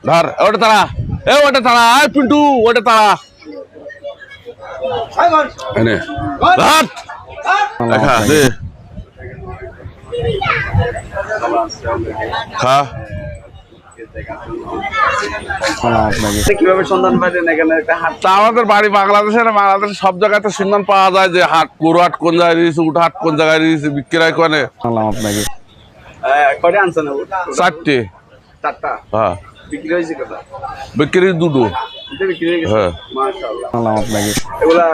ধর ওটা তারা ওটা তারা পিন্টু ওটা তারা কিভাবে সন্ধান পাইলেন এখানে একটা হাট? আমাদের বাড়ি বাংলাদেশে না, বাংলাদেশে সব জায়গাতে সন্ধান পাওয়া যায় যে হাট গরু হাট কোন জায়গায় দিয়েছে, উঠ হাট কোন জায়গায় দিয়েছে, বিক্রয় করে আপনাকে কয়টা আনছেন? চারটে। চারটা? হ্যাঁ। বিক্রি হয়েছে কোথা? বিক্রি দুটো। বিক্রি হয়ে গেছে? হ্যাঁ। মাশাআল্লাহ। আপনাকে এগুলা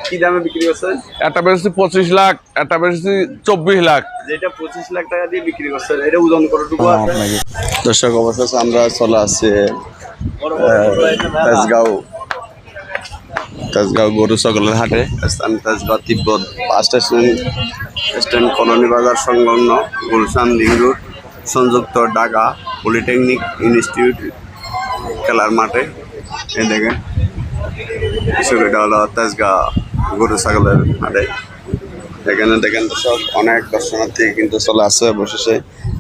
কি দামে বিক্রি করছেন? একটা বেশি 25 লাখ, একটা বেশি 24 লাখ। যেটা 25 লাখ টাকা দিয়ে বিক্রি করছেন এটা ওজন কতটুকু আছে? দর্শক অবশেষে আমরা চলে আসছি তেজগাঁও গরু ছাগলের হাটে। স্থান তেজগাঁও তিব্বত বাস স্ট্যান্ড কলোনি বাজার সংলগ্ন গুলশান লিং রোড সংযুক্ত ঢাকা পলিটেকনিক ইনস্টিটিউট খেলার মাঠে। এই দেখেন এটা হলো তেজগাঁও গরু ছাগলের হাটে। এখানে দেখেন দর্শক অনেক দর্শনার্থী কিন্তু চলে আসছে অবশেষে।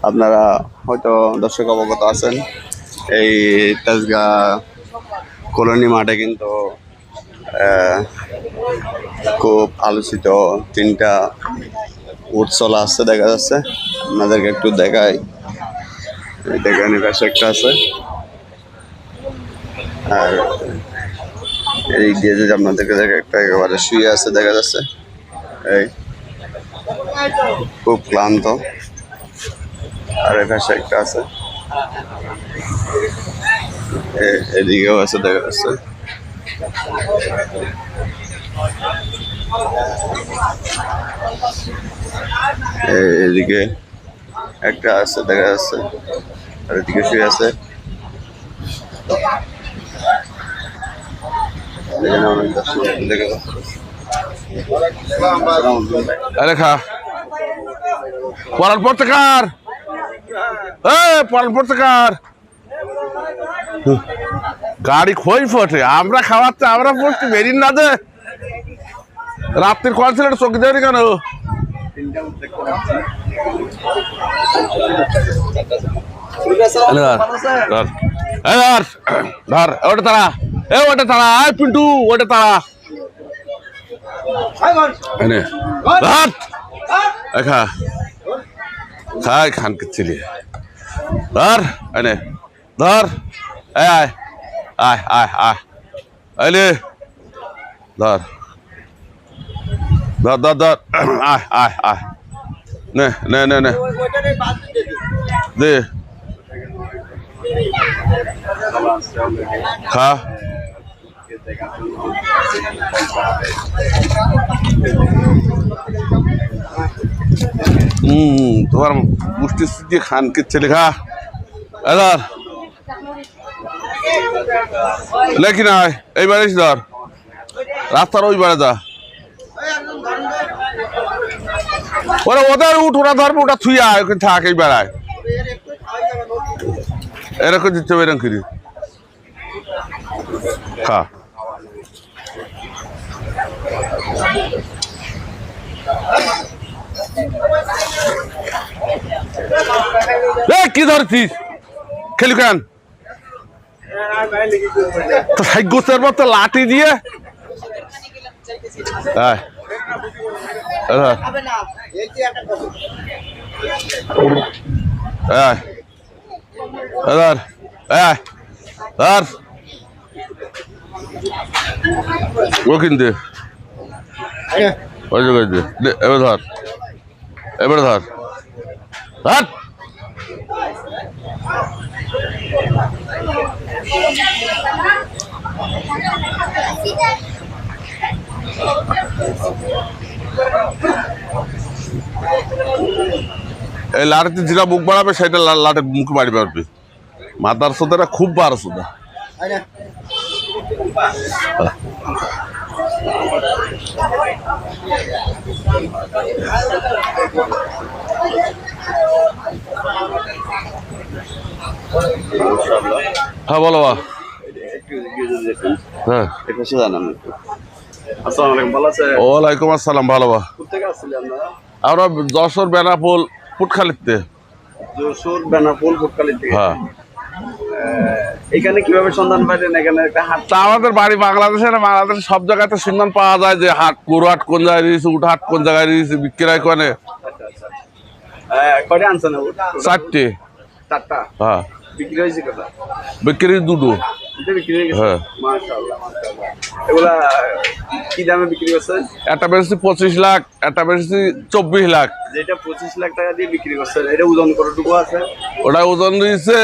আপনারা হয়তো দর্শক অবগত আছেন এই তেজগাঁও কলোনি মাঠে কিন্তু খুব আলোচিত 3টা উট চলা আসছে দেখা যাচ্ছে। আপনাদেরকে একটু দেখাই, দেখেন পাশে একটা আছে আর এই দিয়ে যে আপনাদেরকে দেখা একটা একেবারে শুয়ে আছে দেখা যাচ্ছে। এই খুব ক্লান্ত। আর এই পাশে একটা আছে, এদিকেও আছে দেখা যাচ্ছে। এদিকে একটা আছে দেখা যাচ্ছে, আর এদিকে শুয়ে আছে। লেখা পড়ার পত্রিকার পড়ার পত্রিকার গাড়ি খই ফটে, আমরা খাওয়াচ্ছে আমরা পড়ছি বেরিন না দে। রাত্রির কল ছিল চোখ দেয়নি কেন? ধর ওটা তারা ওটা তারা পিন্টু ওটা তারা খাই খান কে ছিলি ধর এনে ধর আয় আয় আয় আয় আইলে ধর ধর ধর ধর আয় আয় আয় নে নে নে নে দে খা। তোমার মুষ্টি সুটি খান কে ছেলে খা এদার লেখি না এইবারে ধর রাস্তার ওই বারে যা ওরা ওদের উঠ ওরা ধরবে ওটা থুইয়া ওখানে থাক এই বেড়ায় এরকম দিচ্ছে এরকম করি খা। কি ধরছিস খেলু কেন? গোছের মতো লাঠি দিয়ে ও কিন্তু এবার ধর এবার ধর ধর এই লাঠিতে যেটা মুখ বাড়াবে সেটা লাঠের মুখ বাড়ি পারবে। মাথার সোদাটা খুব বার সোদা। হ্যাঁ বলো বা। হ্যাঁ ওয়ালাইকুম আসসালাম। ভালো বা। আমরা যশোর বেনাপোল পুটখালিতে। যশোর বেনাপোল ফুটকালি থেকে। হ্যাঁ। এখানে কিভাবে সন্ধান পাইলেন? এখানে একটা হাট। তা আমাদের বাড়ি বাংলাদেশের সব জায়গাতে সন্ধান পাওয়া যায় যে হাট, গরু হাট কোন জায়গায় দিয়েছে, উঠ হাট কোন জায়গায় দিয়েছে, বিক্রয় করে। আচ্ছা আচ্ছা। কয়টা আনছেন? 4টে। 4টা। হ্যাঁ। বিক্রি হয়েছে কত? বিক্রি 2টো। এটা বিক্রি হয়ে গেছে? হ্যাঁ। মাশাআল্লাহ মাশাআল্লাহ। এগুলা কি দামে বিক্রি করছেন? একটা বেশি 25 লাখ, একটা বেশি 24 লাখ। যেটা 25 লাখ টাকা দিয়ে বিক্রি করছেন, এটা ওজন কতটুকু আছে? ওটা ওজন দিয়েছে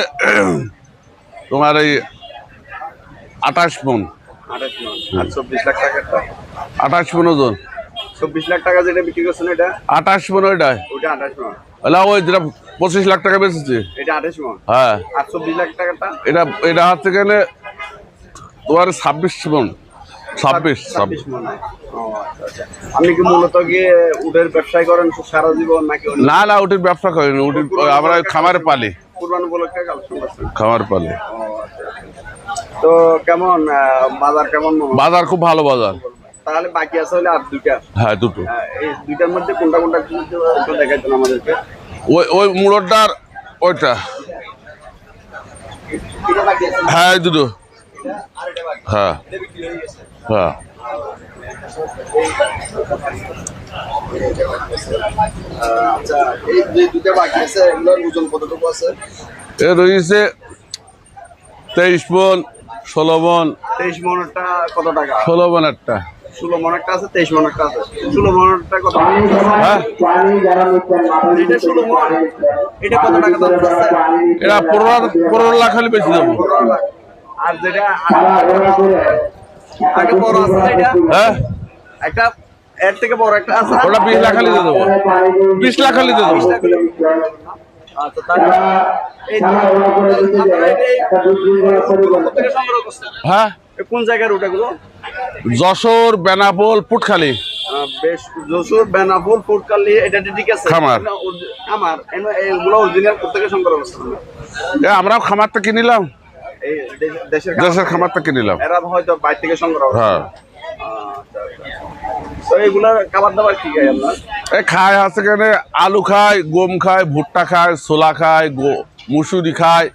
তোমার এই 28 মণ। 28 মণ। আর 24 লাখ টাকাটা? 28 মণ ওজন। 24 লাখ টাকা যেটা বিক্রি করছেন এটা? 28 মণ ওইটাই। ওটা 28 মণ। ওই যেটা 25 লাখ টাকা বেচেছে এটা 28 মণ। হ্যাঁ। আর 24 লাখ টাকাটা? এটা হচ্ছে গেলে তোমার 26 মণ। 26 মণ। ও আচ্ছা আচ্ছা। আপনি কি মূলত গিয়ে উটের ব্যবসায় করেন সারা জীবন নাকি? না উটির ব্যবসা করিনি, উটির আমরা খামারে পালি। কুরবান উপলক্ষে কালেকশন করছেন? খামার পালি। ও আচ্ছা। তো কেমন বাজার কেমন? বাজার খুব ভালো বাজার। তাহলে বাকি আছে হলে আর 2টা। হ্যাঁ 2টো। এই 2টার মধ্যে কোনটা কোনটা একটু দেখাইতেন আমাদেরকে। ওই মুড়োটার ওইটা। এটা বাকি আছে? হ্যাঁ 2টো। হ্যাঁ হ্যাঁ। আচ্ছা, এই যে 2টা বাকি আছে এগুলোর ওজন কতটুকু আছে? এ রয়েছে 23 মণ, 16 মণ। 23 মণটা কত টাকা? 16 মণ একটা। 16 মণ একটা আছে, 23 মণ একটা আছে। 16 মণটা কত? হ্যাঁ। এটা 16 মণ। এটা কত টাকা দাম আছে? এটা 15 লাখ হলে বেশি দেবো। 15 লাখ। আর যেটা আগে বড় আছে এটা? হ্যাঁ। একটা এর থেকে বড় একটা আছে। ওটা 20 লাখ হলে দিয়ে দেবো। 20 লাখ হলে দিয়ে দেবো। আচ্ছা, তাহলে এই থেকে সংগ্রহ করছেন? হ্যাঁ। কোন জায়গার ওটাগুলো? যশোর, বেনাপোল, পুটখালি। বেশ, যশোর, বেনাপোল, ফুটকালি, এটা ঠিক আছে। খামার। আমার এগুলো অরিজিনাল প্রত্যেকে সংগ্রহ করছেন? আমরাও খামার থেকে নিলাম, এই দেশের খামার থেকে নিলাম। এরা হয়তো বাইরে থেকে সংগ্রহ করে। হ্যাঁ। তো এগুলার খাবার দাবার কি খায় আপনার? খায় আছে কেনে আলু খায়, গম খায়, ভুট্টা খায়, ছোলা খায়, মুসুরি খায়,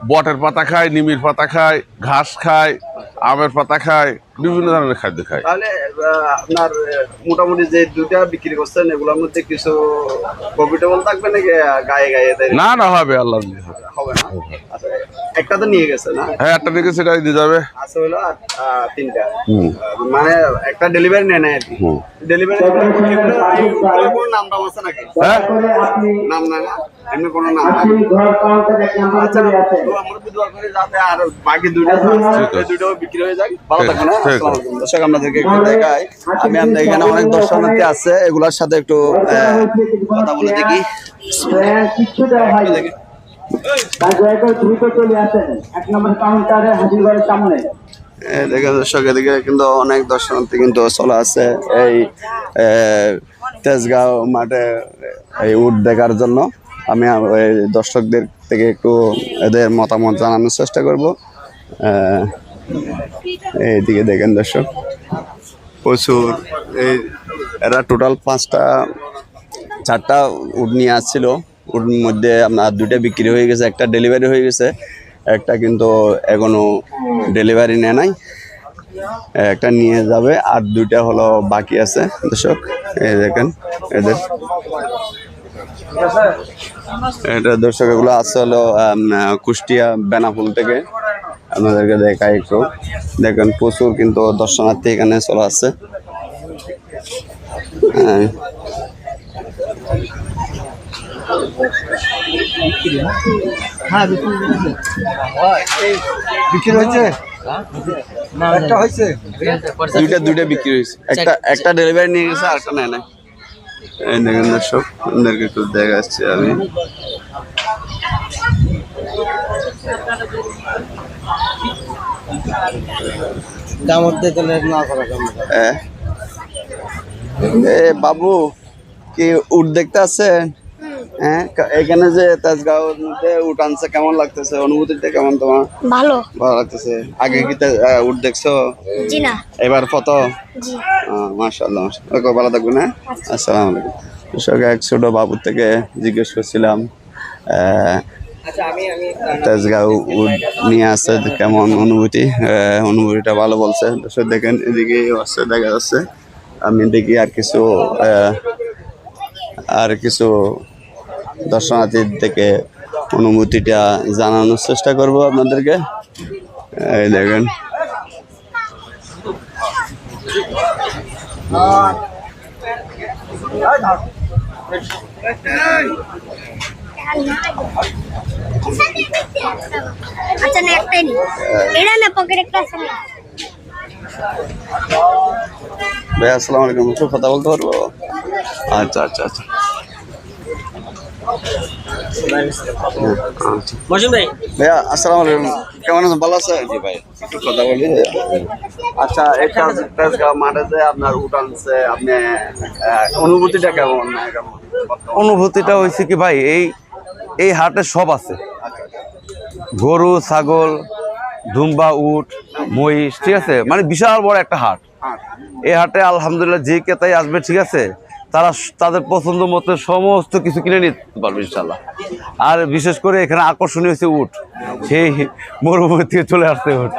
বটের পাতা খায়, নিমির পাতা খায়, ঘাস খায়, আমের পাতা খায়, বিভিন্ন ধরনের খাদ্য খায়। তাহলে আপনার মোটামুটি যে 2টা বিক্রি করছেন এগুলোর মধ্যে কিছু প্রফিটেবল থাকবে নাকি গায়ে গায়ে? না হবে, আল্লাহ হবে না। আচ্ছা, একটা তো নিয়ে গেছে না? হ্যাঁ, একটা দিকে সেটাই দিয়ে যাবে। আছে হলো 3টা। মানে একটা ডেলিভারি নেয় না আর কি। ডেলিভারি কোনো নাম দাম আছে নাকি? হ্যাঁ। নাম না, এমনি কোনো নাম নাই। আচ্ছা, আমরা দোয়া করি যাতে আর বাকি 2টাও বিক্রি হয়ে যায়। ভালো থাকবেন। দর্শক আপনাদেরকে একটু দেখাই, আমি আমাদের এখানে অনেক দর্শনার্থী আছে, এগুলার সাথে একটু কথা বলে দেখি। দেখেন দর্শক, এদিকে কিন্তু অনেক দর্শনার্থী কিন্তু চলে আছে এই তেজগাঁও মাঠে এই উট দেখার জন্য। আমি এই দর্শকদের থেকে একটু এদের মতামত জানানোর চেষ্টা করব। এইদিকে দেখেন দর্শক, প্রচুর এরা টোটাল 4টা উট নিয়ে আসছিল। উটের মধ্যে আপনার 2টা বিক্রি হয়ে গেছে, একটা ডেলিভারি হয়ে গেছে, একটা কিন্তু এখনো ডেলিভারি নেয় নাই, একটা নিয়ে যাবে, আর 2টা হলো বাকি আছে। দর্শক এই দেখেন এদের, এটা দর্শক এগুলো আছে হলো কুষ্টিয়া বেনাপোল থেকে। আপনাদেরকে দেখাই একটু, দেখেন প্রচুর কিন্তু দর্শনার্থী এখানে চলে আসছে। বিক্রি হয়েছে, দুইটা বিক্রি হয়েছে, একটা ডেলিভারি নিয়ে গেছে, আর একটা নেয় না। এই দেখেন দর্শক, আপনাদেরকে একটু দেখাচ্ছি আমি। বাবু কি উট দেখতে আসছেন? হ্যাঁ, এখানে যে তেজগাঁওর মধ্যে উট আনছে, কেমন লাগতেছে? অনুভূতিটা কেমন তোমার? ভালো লাগতেছে। আগে কি উট দেখছো? জি না। এবার কত? জি। মাশাআল্লাহ, ভালো থাকবেন। হ্যাঁ, আসসালামু আলাইকুম। কৃষক এক ছোট বাবুর থেকে জিজ্ঞেস করছিলাম তেজগাঁ উট নিয়ে আসছে, কেমন অনুভূতিটা ভালো বলছে। দর্শক দেখেন এদিকে আসছে, দেখা যাচ্ছে। আমি দেখি আর কিছু দর্শনার্থীর থেকে অনুভূতিটা জানানোর চেষ্টা করব আপনাদেরকে। এই দেখেন আচ্ছা না একটাই নি এটা না পকেটে একটা আছে না ভাই আসসালামু আলাইকুম, একটু কথা বলতে পারবো? আচ্ছা আচ্ছা আচ্ছা ভাইয়া আসসালামু আলাইকুম, কেমন আছেন? ভালো আছেন? জি ভাই, একটু কথা বলি। আচ্ছা, এই তেজগাঁ মাঠে যে আপনার উট আনছে, আপনি অনুভূতিটা কেমন? অনুভূতিটা হয়েছে কি ভাই, এই হাটে সব আছে, গরু, ছাগল, দুম্বা, উট, মহিষ, ঠিক আছে, মানে বিশাল বড় একটা হাট। এই হাটে আলহামদুলিল্লাহ যে ক্রেতাই আসবে, ঠিক আছে, তারা তাদের পছন্দ মতো সমস্ত কিছু কিনে নিতে পারবে ইনশাল্লাহ। আর বিশেষ করে এখানে আকর্ষণীয় হচ্ছে উট, সেই মরুভূমি থেকে চলে আসছে উট।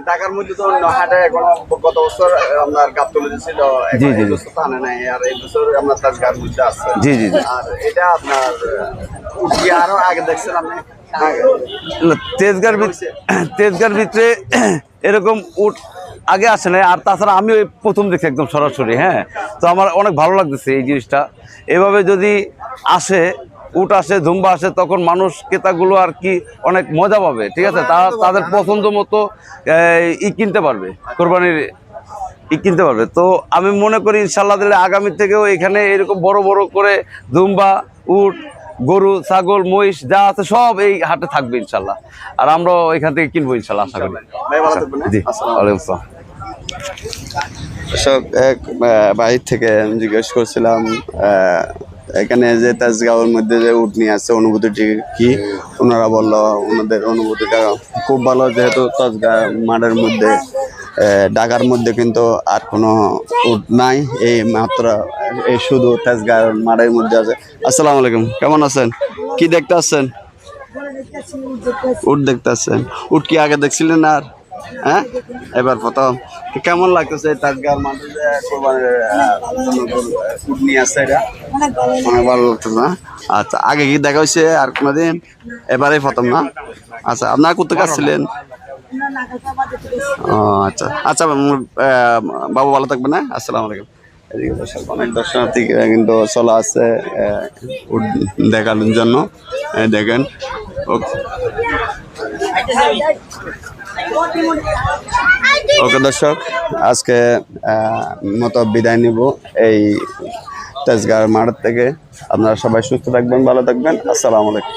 ঢাকার মধ্যে তো হাটে গত বছর আপনার গাবতলী ছিল, জি জি জি আনে নাই, আর এই বছর আপনার তেজগাঁর মধ্যে আছে। জি জি জি। আর এটা আপনার উট কি আরো আগে দেখছেন আপনি? তেজগাঁর ভিতরে এরকম উট আগে আসে নাই, আর তাছাড়া আমি ওই প্রথম দেখছি একদম সরাসরি। হ্যাঁ, তো আমার অনেক ভালো লাগতেছে এই জিনিসটা। এভাবে যদি আসে, উট আসে, দুম্বা আসে, তখন মানুষ ক্রেতাগুলো আর কি অনেক মজা পাবে, ঠিক আছে, তারা তাদের পছন্দ মতো কিনতে পারবে, কোরবানির কিনতে পারবে। তো আমি মনে করি ইনশাল্লাহ দিলে আগামী থেকেও এখানে এরকম বড় বড় করে দুম্বা, উট, গরু, ছাগল, মহিষ যা আছে সব এই হাটে থাকবে ইনশাল্লাহ। আর আমরাও এখান থেকে কিনবো ইনশাল্লাহ, আশা করি। জি, ওয়ালাইকুম আসসালাম। সব এক বাইর থেকে আমি জিজ্ঞেস করছিলাম এখানে যে তেজগাঁওয়ের মধ্যে যে উট নিয়ে আছে, অনুভূতিটি কি? ওনারা বললো ওনাদের অনুভূতিটা খুব ভালো, যেহেতু তেজগাঁ মাঠের মধ্যে ঢাকার মধ্যে কিন্তু আর কোনো উট নাই, এই মাত্র এই শুধু তেজগাঁ মাঠের মধ্যে আছে। আসসালামু আলাইকুম, কেমন আছেন? কি দেখতে আসছেন? উট দেখতে আসছেন। উট কি আগে দেখছিলেন? আর হ্যাঁ, এবার প্রথম। কেমন লাগতেছে তেজগাঁর মাঠে যে উট নিয়ে আসছে? এটা অনেক ভালো লাগতেছে না? আচ্ছা, আগে কি দেখা হয়েছে আর কোনোদিন? এবারেই প্রথম না? আচ্ছা, আপনারা কোথায় আসছিলেন? ও আচ্ছা আচ্ছা, বাবু ভালো থাকবেন। না, আসসালামু আলাইকুম। এদিকে অনেক দর্শনার্থী কিন্তু চলে আসছে উট দেখানোর জন্য। দেখেন, ওকে দর্শক, আজকে মতো বিদায় নিব এই তেজগাঁর মাঠ থেকে। আপনারা সবাই সুস্থ থাকবেন, ভালো থাকবেন। আসসালামু আলাইকুম।